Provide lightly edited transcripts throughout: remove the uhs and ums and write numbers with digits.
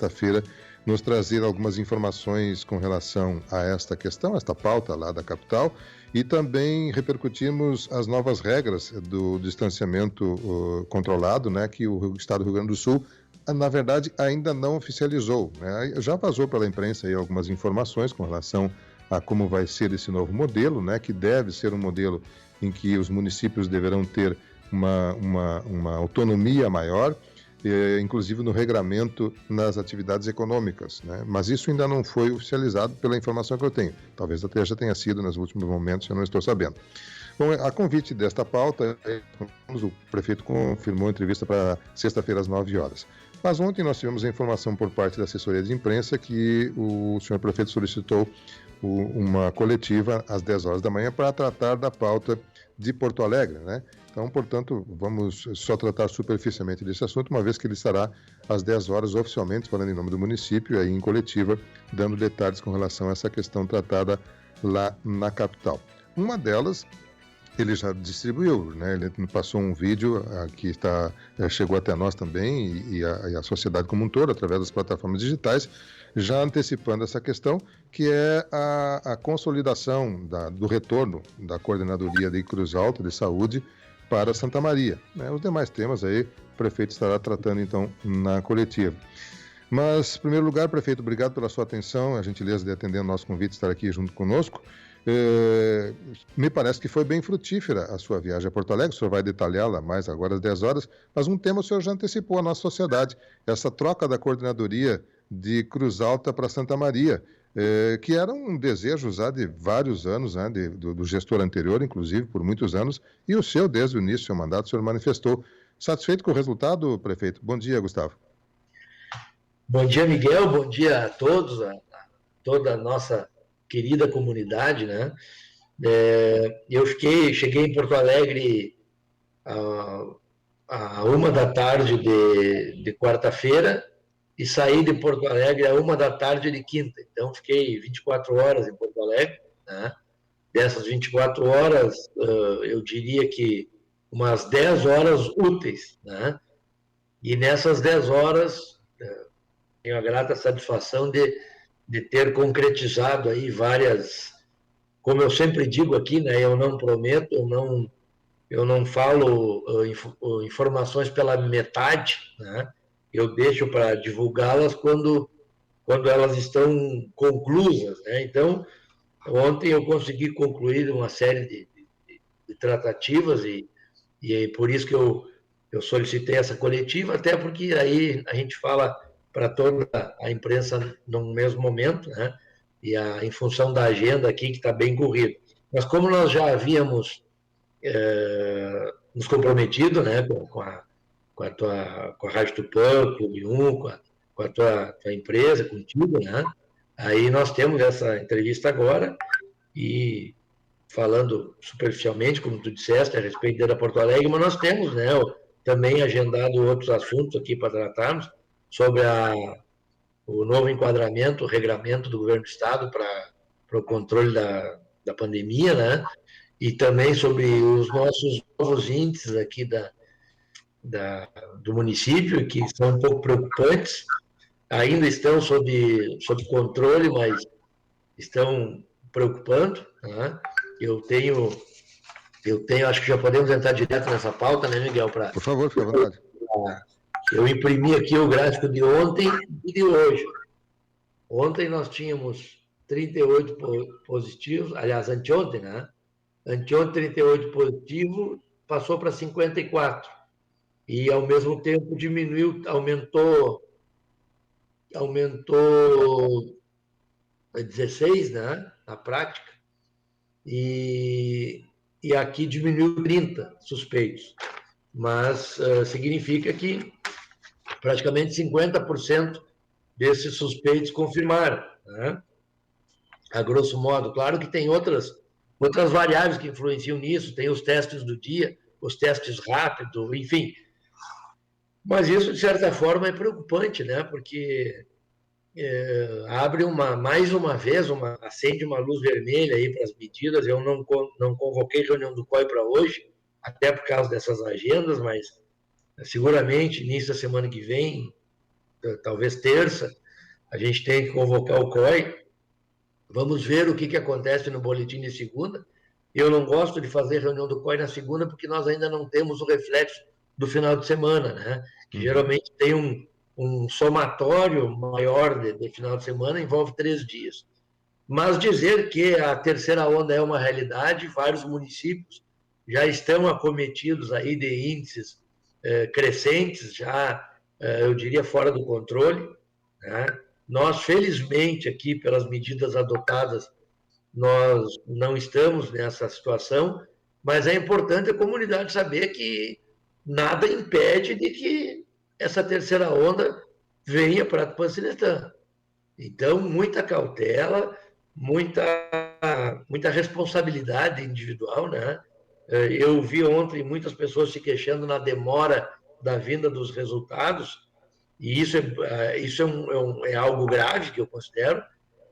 sexta-feira, nos trazer algumas informações com relação a esta questão, esta pauta lá da capital, e também repercutimos as novas regras do distanciamento controlado, né, que o Estado do Rio Grande do Sul, na verdade, ainda não oficializou, né? Já vazou pela imprensa aí algumas informações com relação a como vai ser esse novo modelo, né, que deve ser um modelo em que os municípios deverão ter uma autonomia maior, inclusive no regramento nas atividades econômicas, né? Mas isso ainda não foi oficializado pela informação que eu tenho. Talvez até já tenha sido nos últimos momentos, eu não estou sabendo. Bom, a convite desta pauta, o prefeito confirmou a entrevista para sexta-feira às 9 horas. Mas ontem nós tivemos a informação por parte da assessoria de imprensa que o senhor prefeito solicitou uma coletiva às 10 horas da manhã para tratar da pauta de Porto Alegre, né? Então, portanto, vamos só tratar superficialmente desse assunto, uma vez que ele estará às 10 horas oficialmente, falando em nome do município, aí em coletiva, dando detalhes com relação a essa questão tratada lá na capital. Uma delas, ele já distribuiu, né? Ele passou um vídeo que chegou até nós também e a sociedade como um todo, através das plataformas digitais, já antecipando essa questão, que é a consolidação do retorno da Coordenadoria de Cruz Alta de Saúde para Santa Maria, né? Os demais temas aí o prefeito estará tratando então na coletiva. Mas, em primeiro lugar, prefeito, obrigado pela sua atenção, a gentileza de atender o nosso convite, estar aqui junto conosco. Me parece que foi bem frutífera a sua viagem a Porto Alegre, o senhor vai detalhá-la mais agora às 10 horas, mas um tema o senhor já antecipou à nossa sociedade, essa troca da coordenadoria de Cruz Alta para Santa Maria, que era um desejo já de vários anos, né, do gestor anterior, inclusive, por muitos anos, e o seu, desde o início do seu mandato, o senhor manifestou. Satisfeito com o resultado, prefeito? Bom dia, Gustavo. Bom dia, Miguel, bom dia a todos, a toda a nossa querida comunidade, né? Eu cheguei em Porto Alegre a 1h de quarta-feira e saí de Porto Alegre a 1h de quinta. Então, fiquei 24 horas em Porto Alegre, né? Dessas 24 horas, eu diria que umas 10 horas úteis, né? E nessas 10 horas, tenho a grata satisfação de ter concretizado aí várias, como eu sempre digo aqui, né, eu não prometo, eu não falo informações pela metade, né, eu deixo para divulgá-las quando elas estão conclusas, né. Então, ontem eu consegui concluir uma série de tratativas e é por isso que eu solicitei essa coletiva, até porque aí a gente fala para toda a imprensa no mesmo momento, né? E em função da agenda aqui, que está bem corrida. Mas como nós já havíamos nos comprometido, né, com a Rádio Tupã, Clube 1, com a tua empresa, contigo, né? Aí nós temos essa entrevista agora e falando superficialmente, como tu disseste, a respeito da Porto Alegre, mas nós temos, né, também agendado outros assuntos aqui para tratarmos sobre o novo enquadramento, o regramento do governo do Estado para o controle da pandemia, né, e também sobre os nossos novos índices aqui do município, que são um pouco preocupantes, ainda estão sob controle, mas estão preocupando, né? Eu tenho, acho que já podemos entrar direto nessa pauta, né, Miguel? Por favor, fique à vontade. Eu imprimi aqui o gráfico de ontem e de hoje. Ontem nós tínhamos 38 positivos, aliás, anteontem, né? Anteontem 38 positivos, passou para 54. E, ao mesmo tempo, aumentou 16, né, na prática, e aqui diminuiu 30 suspeitos. Mas significa que praticamente 50% desses suspeitos confirmaram, né? A grosso modo. Claro que tem outras variáveis que influenciam nisso, tem os testes do dia, os testes rápidos, enfim. Mas isso, de certa forma, é preocupante, né? Porque abre mais uma vez, acende uma luz vermelha aí para as medidas. Eu não convoquei reunião do COI para hoje, até por causa dessas agendas, mas seguramente, início da semana que vem, talvez terça, a gente tem que convocar o COI. Vamos ver o que acontece no boletim de segunda. Eu não gosto de fazer reunião do COI na segunda, porque nós ainda não temos o reflexo do final de semana, né? Que geralmente tem um somatório maior de final de semana, envolve 3 dias. Mas dizer que a terceira onda é uma realidade, vários municípios já estão acometidos aí de índices crescentes, já, eu diria, fora do controle, né? Nós, felizmente, aqui, pelas medidas adotadas, nós não estamos nessa situação, mas é importante a comunidade saber que nada impede de que essa terceira onda venha para Tupã-Sinetã. Então, muita cautela, muita responsabilidade individual, né? Eu vi ontem muitas pessoas se queixando na demora da vinda dos resultados, e isso é algo grave que eu considero,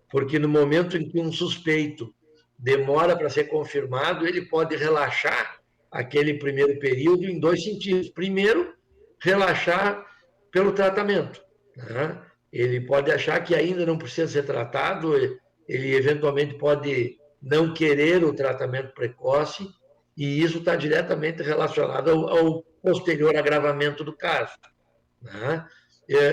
porque no momento em que um suspeito demora para ser confirmado, ele pode relaxar aquele primeiro período em 2 sentidos. Primeiro, relaxar pelo tratamento, né? Ele pode achar que ainda não precisa ser tratado, ele eventualmente pode não querer o tratamento precoce, e isso está diretamente relacionado ao posterior agravamento do caso, né?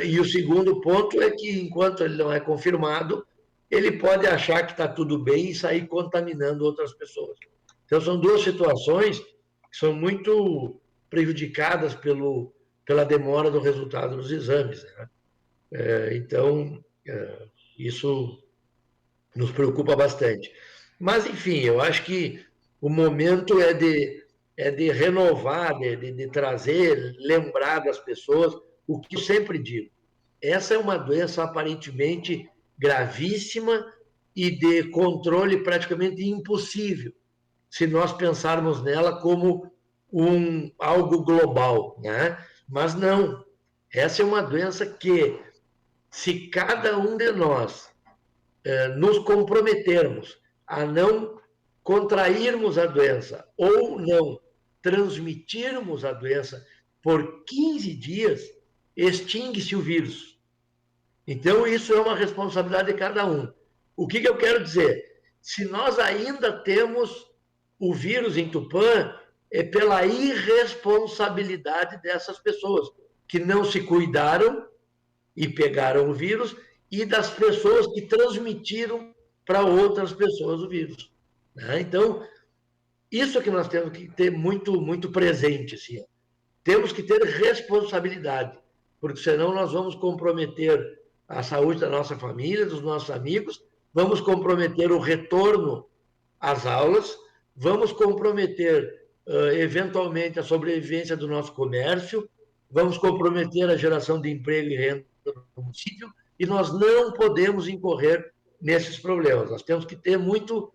E o segundo ponto é que, enquanto ele não é confirmado, ele pode achar que está tudo bem e sair contaminando outras pessoas. Então, são 2 situações que são muito prejudicadas pela demora do resultado dos exames, né? Então, isso nos preocupa bastante. Mas, enfim, eu acho que o momento é de renovar, de trazer, lembrar das pessoas o que eu sempre digo. Essa é uma doença aparentemente gravíssima e de controle praticamente impossível, se nós pensarmos nela como algo global, né? Mas não. Essa é uma doença que, se cada um de nós nos comprometermos a não contrairmos a doença ou não transmitirmos a doença por 15 dias, extingue-se o vírus. Então, isso é uma responsabilidade de cada um. O que eu quero dizer? Se nós ainda temos o vírus em Tupã, é pela irresponsabilidade dessas pessoas que não se cuidaram e pegaram o vírus, e das pessoas que transmitiram para outras pessoas o vírus, né? Então, isso é que nós temos que ter muito, muito presente, assim. Temos que ter responsabilidade, porque senão nós vamos comprometer a saúde da nossa família, dos nossos amigos, vamos comprometer o retorno às aulas, vamos comprometer, eventualmente, a sobrevivência do nosso comércio, vamos comprometer a geração de emprego e renda no município, e nós não podemos incorrer nesses problemas. Nós temos que ter muito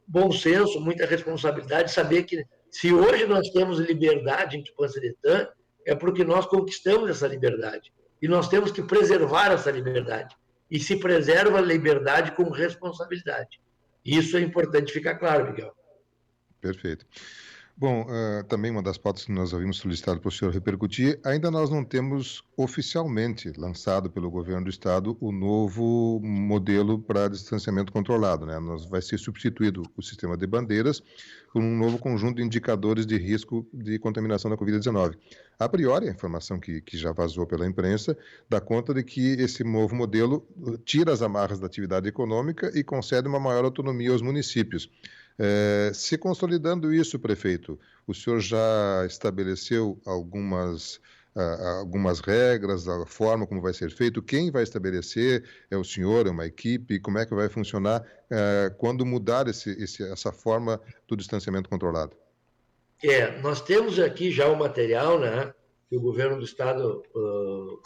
bom senso, muita responsabilidade, saber que se hoje nós temos liberdade em Tupã-Sinetã, é porque nós conquistamos essa liberdade. E nós temos que preservar essa liberdade. E se preserva a liberdade com responsabilidade. Isso é importante ficar claro, Miguel. Perfeito. Bom, também uma das pautas que nós havíamos solicitado para o senhor repercutir, ainda nós não temos oficialmente lançado pelo governo do estado o novo modelo para distanciamento controlado, né? Vai ser substituído o sistema de bandeiras por um novo conjunto de indicadores de risco de contaminação da Covid-19. A priori, a informação que já vazou pela imprensa dá conta de que esse novo modelo tira as amarras da atividade econômica e concede uma maior autonomia aos municípios. Se consolidando isso, prefeito, o senhor já estabeleceu algumas regras, a forma como vai ser feito, quem vai estabelecer, é o senhor, é uma equipe, como é que vai funcionar quando mudar essa forma do distanciamento controlado? Nós temos aqui já o material, né, que o governo do estado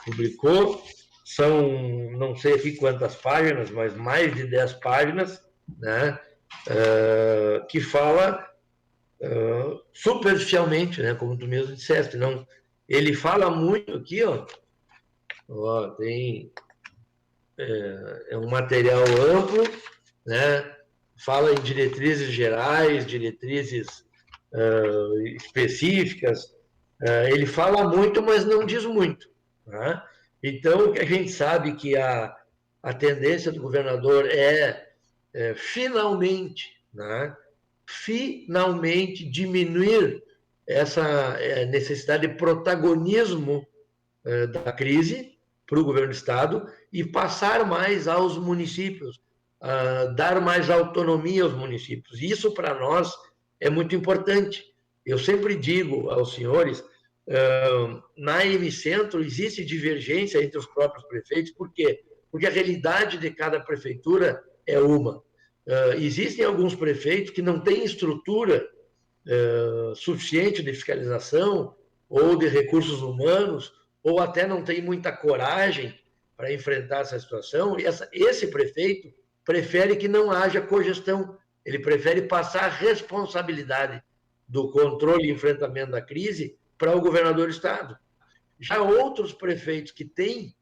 publicou, são, não sei aqui quantas páginas, mas mais de 10 páginas, né, que fala superficialmente, né, como tu mesmo disseste, não, ele fala muito aqui, tem um material amplo, né, fala em diretrizes gerais, diretrizes específicas, ele fala muito, mas não diz muito, né? Então, a gente sabe que a tendência do governador finalmente, né, finalmente diminuir essa necessidade de protagonismo da crise para o governo do Estado e passar mais aos municípios, dar mais autonomia aos municípios. Isso, para nós, é muito importante. Eu sempre digo aos senhores, na M-Centro existe divergência entre os próprios prefeitos, por quê? Porque a realidade de cada prefeitura é uma. Existem alguns prefeitos que não têm estrutura suficiente de fiscalização ou de recursos humanos, ou até não tem muita coragem para enfrentar essa situação. Esse prefeito prefere que não haja cogestão, ele prefere passar a responsabilidade do controle e enfrentamento da crise para o governador do Estado. Já outros prefeitos que têm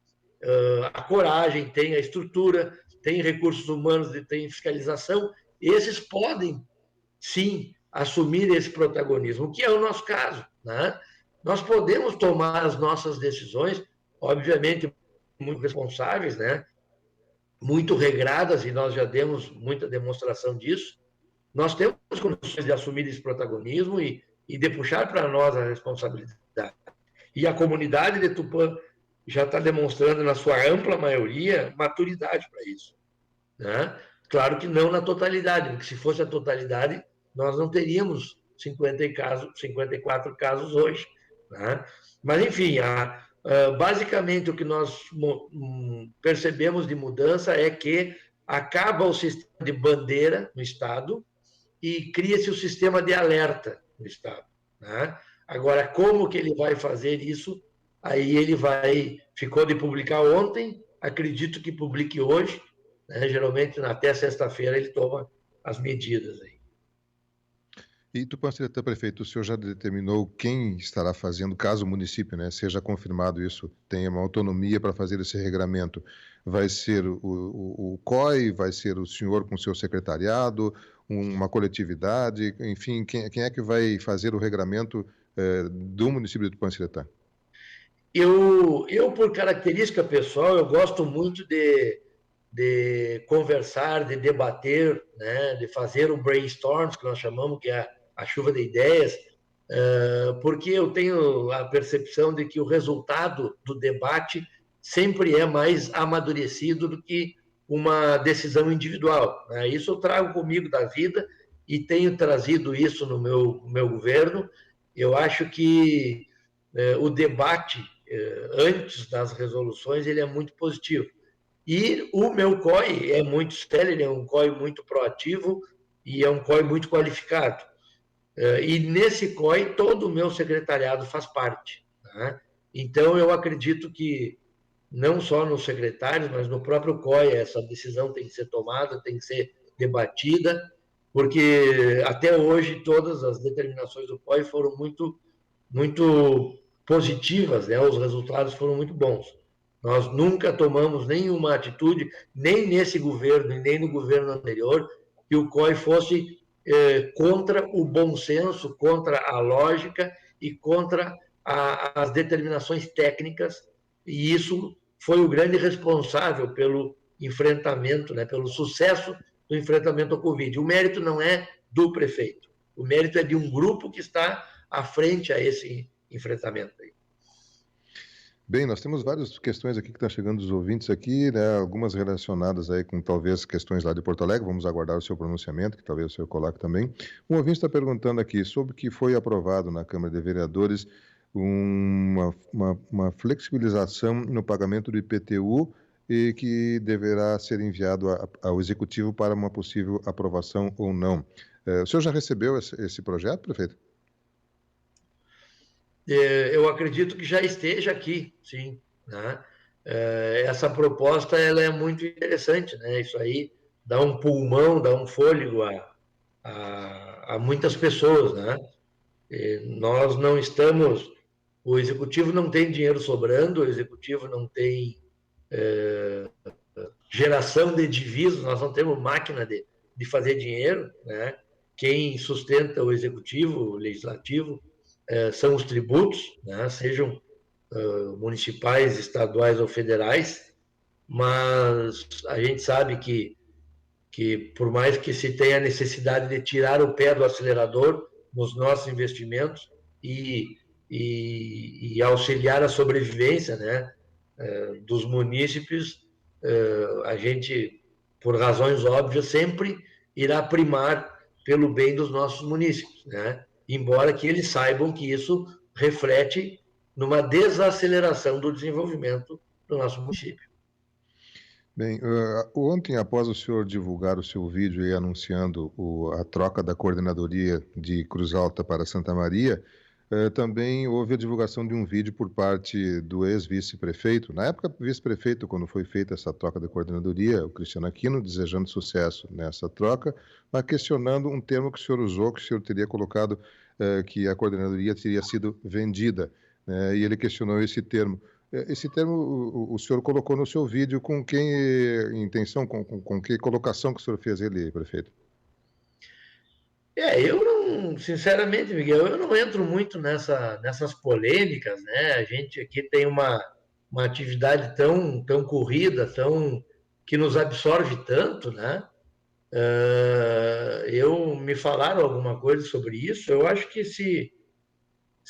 a coragem, têm a estrutura, têm recursos humanos, têm fiscalização, esses podem, sim, assumir esse protagonismo, que é o nosso caso, né? Nós podemos tomar as nossas decisões, obviamente, muito responsáveis, né? Muito regradas, e nós já demos muita demonstração disso. Nós temos condições de assumir esse protagonismo e de puxar para nós a responsabilidade. E a comunidade de Tupã já está demonstrando, na sua ampla maioria, maturidade para isso, né? Claro que não na totalidade, porque se fosse a totalidade, nós não teríamos 54 casos hoje, né? Mas, enfim, basicamente o que nós percebemos de mudança é que acaba o sistema de bandeira no Estado e cria-se o sistema de alerta no Estado, né? Agora, como que ele vai fazer isso? Aí ele ficou de publicar ontem, acredito que publique hoje, né? Geralmente até sexta-feira ele toma as medidas aí. E Tupanciretã, prefeito, o senhor já determinou quem estará fazendo, caso o município, né, seja confirmado isso, tenha uma autonomia para fazer esse regramento? Vai ser o COI, vai ser o senhor com seu secretariado, uma coletividade, enfim, quem é que vai fazer o regramento do município de Tupanciretã? Eu, por característica pessoal, eu gosto muito de conversar, de debater, né, de fazer o brainstorm, que nós chamamos, que é a chuva de ideias, porque eu tenho a percepção de que o resultado do debate sempre é mais amadurecido do que uma decisão individual, né? Isso eu trago comigo da vida e tenho trazido isso no meu governo. Eu acho que o debate antes das resoluções ele é muito positivo. E o meu COI é muito sério, ele é um COI muito proativo e é um COI muito qualificado. E nesse COI, todo o meu secretariado faz parte, né? Então, eu acredito que não só nos secretários, mas no próprio COI, essa decisão tem que ser tomada, tem que ser debatida, porque até hoje todas as determinações do COI foram muito positivas, né? Os resultados foram muito bons. Nós nunca tomamos nenhuma atitude, nem nesse governo, nem no governo anterior, que o COI fosse contra o bom senso, contra a lógica e contra as determinações técnicas, e isso foi o grande responsável pelo enfrentamento, né, pelo sucesso do enfrentamento ao Covid. O mérito não é do prefeito, o mérito é de um grupo que está à frente a esse enfrentamento aí. Bem, nós temos várias questões aqui que estão chegando dos ouvintes aqui, né? Algumas relacionadas aí com talvez questões lá de Porto Alegre. Vamos aguardar o seu pronunciamento, que talvez o senhor coloque também. Um ouvinte está perguntando aqui sobre o que foi aprovado na Câmara de Vereadores uma flexibilização no pagamento do IPTU e que deverá ser enviado ao Executivo para uma possível aprovação ou não. O senhor já recebeu esse projeto, prefeito? Eu acredito que já esteja aqui, sim, né? Essa proposta ela é muito interessante, né? Isso aí dá um pulmão, dá um fôlego a muitas pessoas, né? Nós não estamos, o executivo não tem dinheiro sobrando, o executivo não tem geração de divisas, nós não temos máquina de fazer dinheiro, né? Quem sustenta o executivo, o legislativo, são os tributos, né? Sejam municipais, estaduais ou federais, mas a gente sabe que por mais que se tenha a necessidade de tirar o pé do acelerador nos nossos investimentos e auxiliar a sobrevivência, né, dos munícipes, a gente, por razões óbvias, sempre irá primar pelo bem dos nossos munícipes, né? Embora que eles saibam que isso reflete numa desaceleração do desenvolvimento do nosso município. Bem, ontem, após o senhor divulgar o seu vídeo aí anunciando a troca da coordenadoria de Cruz Alta para Santa Maria, também houve a divulgação de um vídeo por parte do ex-vice-prefeito, na época vice-prefeito, quando foi feita essa troca da coordenadoria, o Cristiano Aquino, desejando sucesso nessa troca, mas questionando um termo que o senhor usou, que o senhor teria colocado que a coordenadoria teria sido vendida, né? E ele questionou esse termo. Esse termo o senhor colocou no seu vídeo, com que intenção, com que colocação que o senhor fez ele, prefeito? Eu não, sinceramente, Miguel, eu não entro muito nessas polêmicas, né? A gente aqui tem uma atividade tão corrida, que nos absorve tanto, né? Me falaram alguma coisa sobre isso. Eu acho que se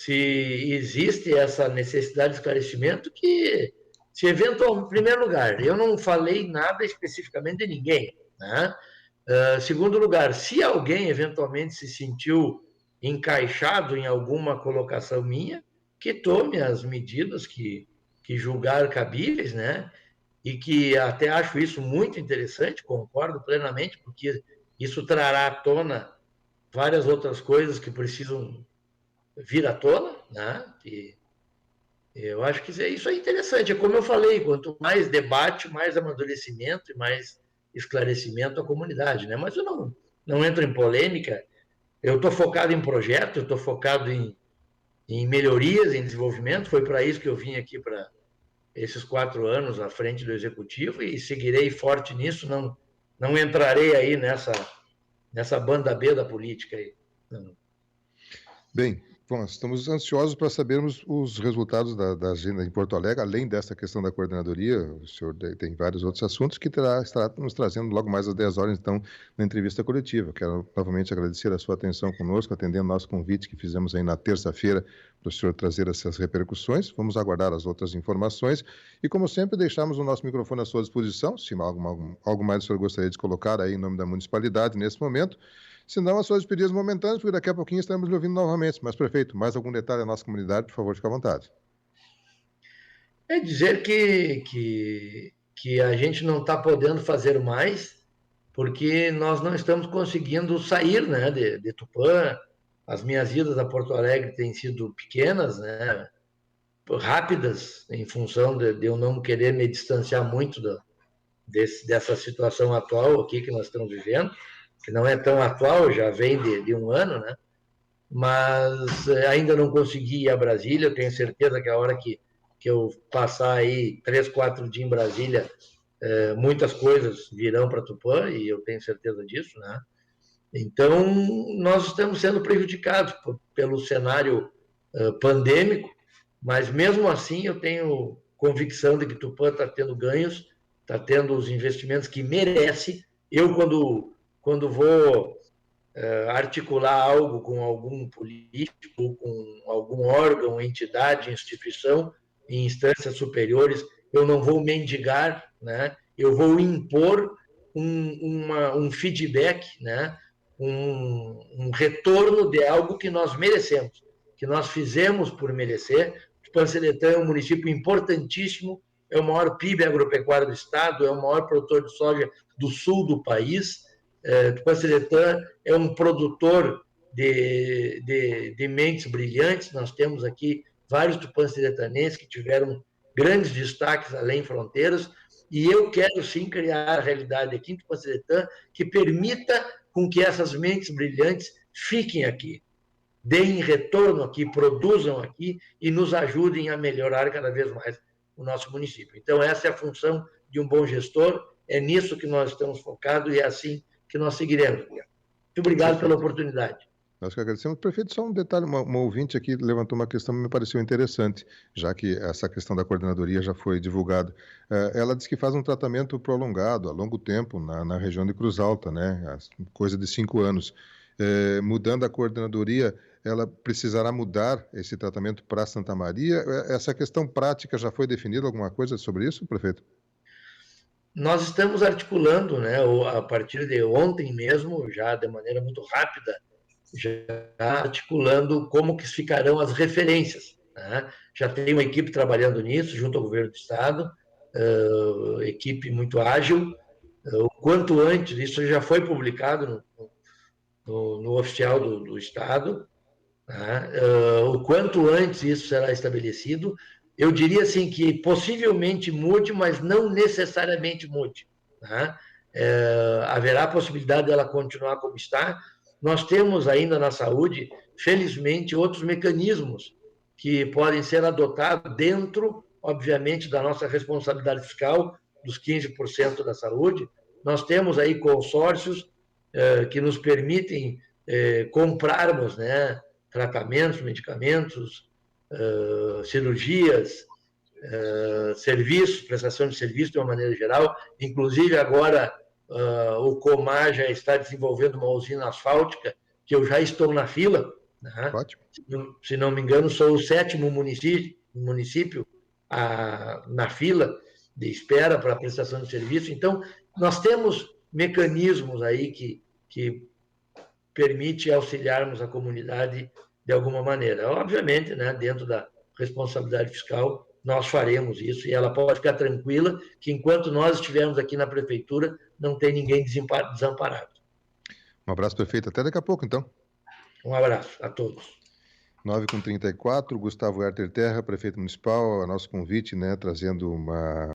existe essa necessidade de esclarecimento, que se eventualmente, em primeiro lugar, eu não falei nada especificamente de ninguém, né? Segundo lugar, se alguém eventualmente se sentiu encaixado em alguma colocação minha, que tome as medidas que julgar cabíveis, né? E que até acho isso muito interessante, concordo plenamente, porque isso trará à tona várias outras coisas que precisam vir à tona, né? E eu acho que isso é interessante. É como eu falei, quanto mais debate, mais amadurecimento e mais esclarecimento à comunidade, né? Mas eu não entro em polêmica. Eu estou focado em projeto, eu estou focado em melhorias, em desenvolvimento. Foi para isso que eu vim aqui, para esses 4 anos à frente do executivo, e seguirei forte nisso. Não entrarei aí nessa banda B da política aí. Não. Bem, bom, estamos ansiosos para sabermos os resultados da agenda em Porto Alegre, além dessa questão da coordenadoria. O senhor tem vários outros assuntos que estará nos trazendo logo mais às 10 horas, então, na entrevista coletiva. Quero novamente agradecer a sua atenção conosco, atendendo o nosso convite que fizemos aí na terça-feira para o senhor trazer essas repercussões. Vamos aguardar as outras informações e, como sempre, deixamos o nosso microfone à sua disposição. Se algo mais o senhor gostaria de colocar aí em nome da municipalidade nesse momento, se não, as suas despedidas momentâneas, porque daqui a pouquinho estaremos lhe ouvindo novamente. Mas, prefeito, mais algum detalhe da nossa comunidade, por favor, fique à vontade. É dizer que a gente não está podendo fazer mais, porque nós não estamos conseguindo sair, né, de Tupã. As minhas idas a Porto Alegre têm sido pequenas, né, rápidas, em função de eu não querer me distanciar muito dessa situação atual aqui que nós estamos vivendo, que não é tão atual, já vem de um ano, né? Mas ainda não consegui ir a Brasília. Eu tenho certeza que a hora que eu passar aí 3, 4 dias em Brasília, muitas coisas virão para Tupã, e eu tenho certeza disso, né? Então, nós estamos sendo prejudicados pelo cenário pandêmico, mas mesmo assim eu tenho convicção de que Tupã está tendo ganhos, está tendo os investimentos que merece. Eu, quando vou articular algo com algum político, com algum órgão, entidade, instituição, em instâncias superiores, eu não vou mendigar, né? Eu vou impor um feedback, né? Um retorno de algo que nós merecemos, que nós fizemos por merecer. Tupanciretã é um município importantíssimo, é o maior PIB agropecuário do estado, é o maior produtor de soja do sul do país. Tupanciretã é um produtor de mentes brilhantes. Nós temos aqui vários tupanciretanenses que tiveram grandes destaques além fronteiras, e eu quero sim criar a realidade aqui em Tupanciretã que permita com que essas mentes brilhantes fiquem aqui, deem retorno aqui, produzam aqui e nos ajudem a melhorar cada vez mais o nosso município. Então, essa é a função de um bom gestor, é nisso que nós estamos focados e é assim que nós seguiremos. Muito obrigado pela oportunidade. Nós que agradecemos. Prefeito, só um detalhe, uma ouvinte aqui levantou uma questão que me pareceu interessante, já que essa questão da coordenadoria já foi divulgada. Ela disse que faz um tratamento prolongado, a longo tempo, na região de Cruz Alta, né? Coisa de 5 anos. Mudando a coordenadoria, ela precisará mudar esse tratamento para Santa Maria? Essa questão prática já foi definida alguma coisa sobre isso, prefeito? Nós estamos articulando, né, a partir de ontem mesmo, já de maneira muito rápida, já articulando como que ficarão as referências. Né? Já tem uma equipe trabalhando nisso, junto ao governo do Estado, equipe muito ágil. O quanto antes, isso já foi publicado no oficial do Estado, né? O quanto antes isso será estabelecido. Eu diria assim que possivelmente mude, mas não necessariamente mude. Né? Haverá a possibilidade dela continuar como está. Nós temos ainda na saúde, felizmente, outros mecanismos que podem ser adotados dentro, obviamente, da nossa responsabilidade fiscal, dos 15% da saúde. Nós temos aí consórcios que nos permitem comprarmos, né, tratamentos, medicamentos, cirurgias, serviços, prestação de serviço de uma maneira geral. Inclusive, agora, o Comar já está desenvolvendo uma usina asfáltica, que eu já estou na fila. Né? Ótimo. Se não me engano, sou o 7º município na fila de espera para a prestação de serviço. Então, nós temos mecanismos aí que permite auxiliarmos a comunidade de alguma maneira. Obviamente, né, dentro da responsabilidade fiscal, nós faremos isso e ela pode ficar tranquila que enquanto nós estivermos aqui na prefeitura, não tem ninguém desamparado. Um abraço, prefeito. Até daqui a pouco, então. Um abraço a todos. 9h34, Gustavo Herter Terra, prefeito municipal, a nosso convite, né, trazendo uma